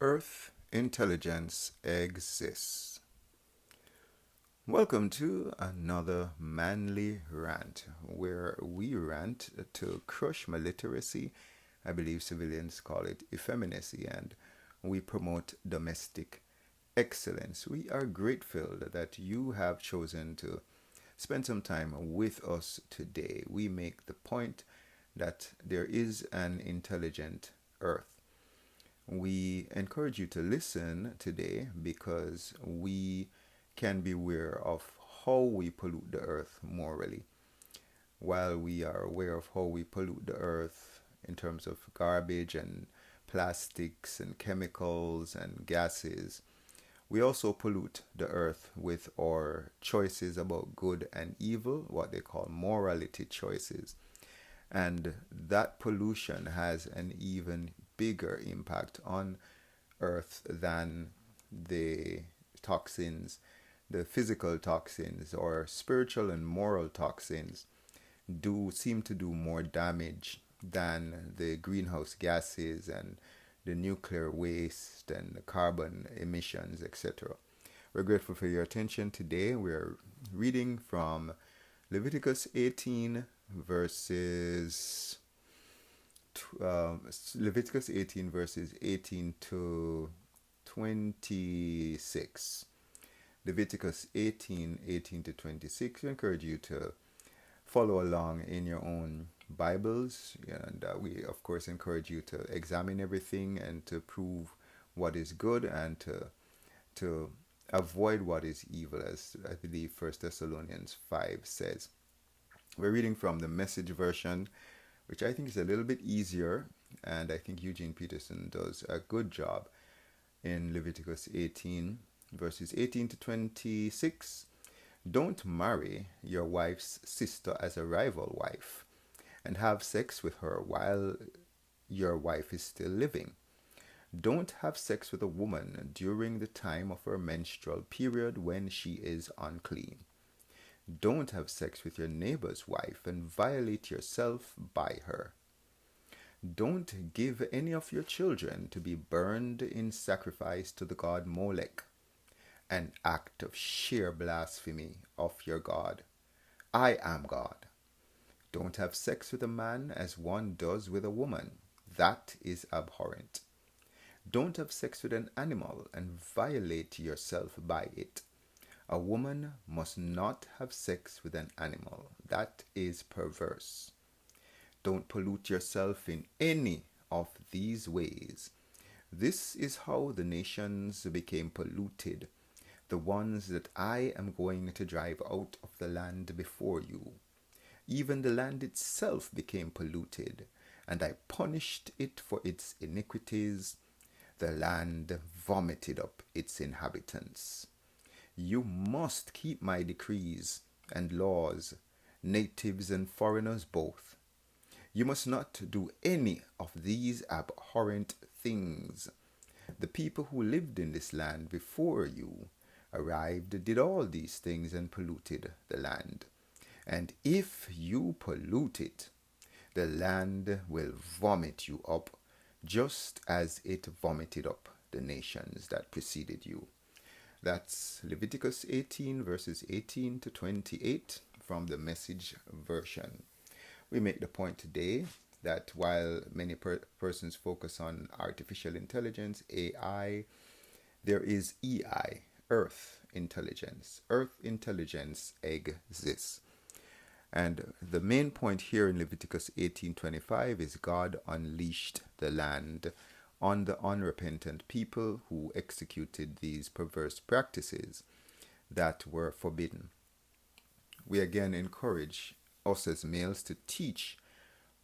Earth intelligence exists. Welcome to another manly rant, where we rant to crush maliteracy. I believe civilians call it effeminacy, and we promote domestic excellence. We are grateful that you have chosen to spend some time with us today. We make the point that there is an intelligent Earth. We encourage you to listen today because we can be aware of how we pollute the earth morally. While we are aware of how we pollute the earth in terms of garbage and plastics and chemicals and gases, we also pollute the earth with our choices about good and evil, what they call morality choices. And that pollution has an even bigger impact on Earth than the toxins, the physical toxins or spiritual and moral toxins do seem to do more damage than the greenhouse gases and the nuclear waste and the carbon emissions, etc. We're grateful for your attention today. We're reading from Leviticus 18 verses Leviticus 18 verses 18 to 26. Leviticus 18 to 26. We encourage you to follow along in your own Bibles, and we of course encourage you to examine everything and to prove what is good and to avoid what is evil, as I believe 1 Thessalonians 5 says. We're reading from the Message version, which I think is a little bit easier, and I think Eugene Peterson does a good job in Leviticus 18, verses 18 to 26. Don't marry your wife's sister as a rival wife and have sex with her while your wife is still living. Don't have sex with a woman during the time of her menstrual period when she is unclean. Don't have sex with your neighbor's wife and violate yourself by her. Don't give any of your children to be burned in sacrifice to the god Molech, an act of sheer blasphemy of your God. I am God. Don't have sex with a man as one does with a woman. That is abhorrent. Don't have sex with an animal and violate yourself by it. A woman must not have sex with an animal. That is perverse. Don't pollute yourself in any of these ways. This is how the nations became polluted, the ones that I am going to drive out of the land before you. Even the land itself became polluted, and I punished it for its iniquities. The land vomited up its inhabitants. You must keep my decrees and laws, natives and foreigners both. You must not do any of these abhorrent things. The people who lived in this land before you arrived, did all these things, and polluted the land. And if you pollute it, the land will vomit you up, just as it vomited up the nations that preceded you. That's Leviticus 18 verses 18 to 28 from the Message version. We make the point today that while many persons focus on artificial intelligence, AI, there is EI, Earth intelligence. Earth intelligence exists. And the main point here in Leviticus 18:25 is God unleashed the land on the unrepentant people who executed these perverse practices that were forbidden. We again encourage us as males to teach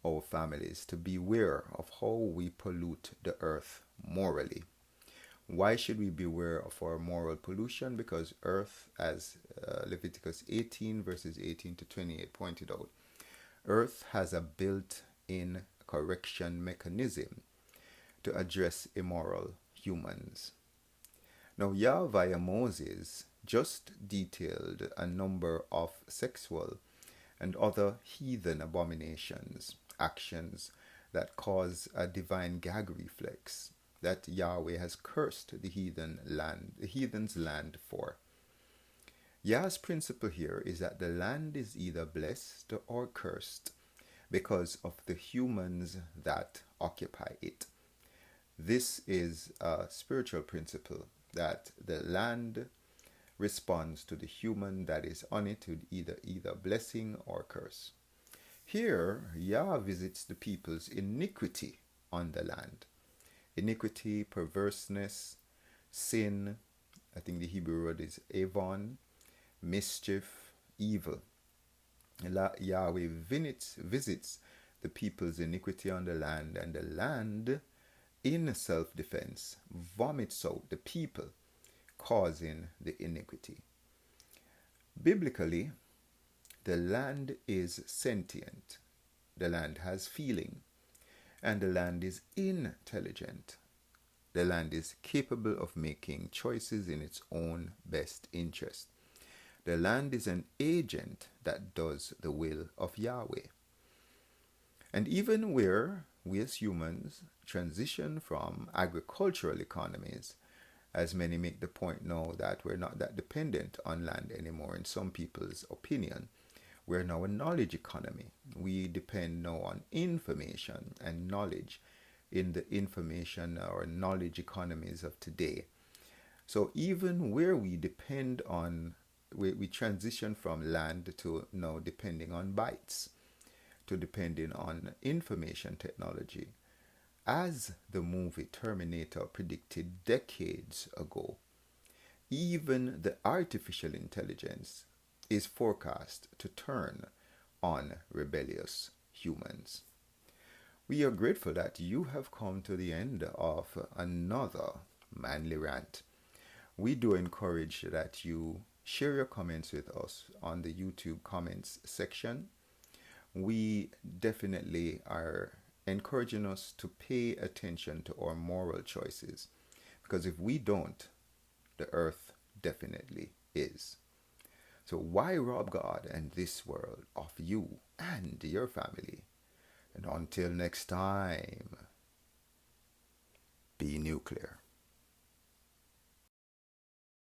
our families to beware of how we pollute the earth morally. Why should we beware of our moral pollution? Because earth, as Leviticus 18 verses 18 to 28 pointed out, earth has a built-in correction mechanism to address immoral humans. Now, Yah via Moses just detailed a number of sexual and other heathen abominations, actions that cause a divine gag reflex, that Yahweh has cursed the heathen's land for. Yah's principle here is that the land is either blessed or cursed because of the humans that occupy it. This is a spiritual principle that the land responds to the human that is on it with either blessing or curse. Here, Yah visits the people's iniquity on the land. Iniquity, perverseness, sin, I think the Hebrew word is avon, mischief, evil. Yahweh visits the people's iniquity on the land, and the land, in self-defense, vomits out the people causing the iniquity. Biblically, the land is sentient, the land has feeling, and the land is intelligent. The land is capable of making choices in its own best interest. The land is an agent that does the will of Yahweh. And even where we as humans transition from agricultural economies, as many make the point now that we're not that dependent on land anymore, in some people's opinion, we're now a knowledge economy. We depend now on information and knowledge in the information or knowledge economies of today. So even where we depend on we transition from land to now depending on bytes, to depending on information technology. As the movie Terminator predicted decades ago, even the artificial intelligence is forecast to turn on rebellious humans. We are grateful that you have come to the end of another manly rant. We do encourage that you share your comments with us on the YouTube comments section. We definitely are encouraging us to pay attention to our moral choices, because if we don't, the earth definitely is. So why rob God and this world of you and your family? And until next time, be nuclear.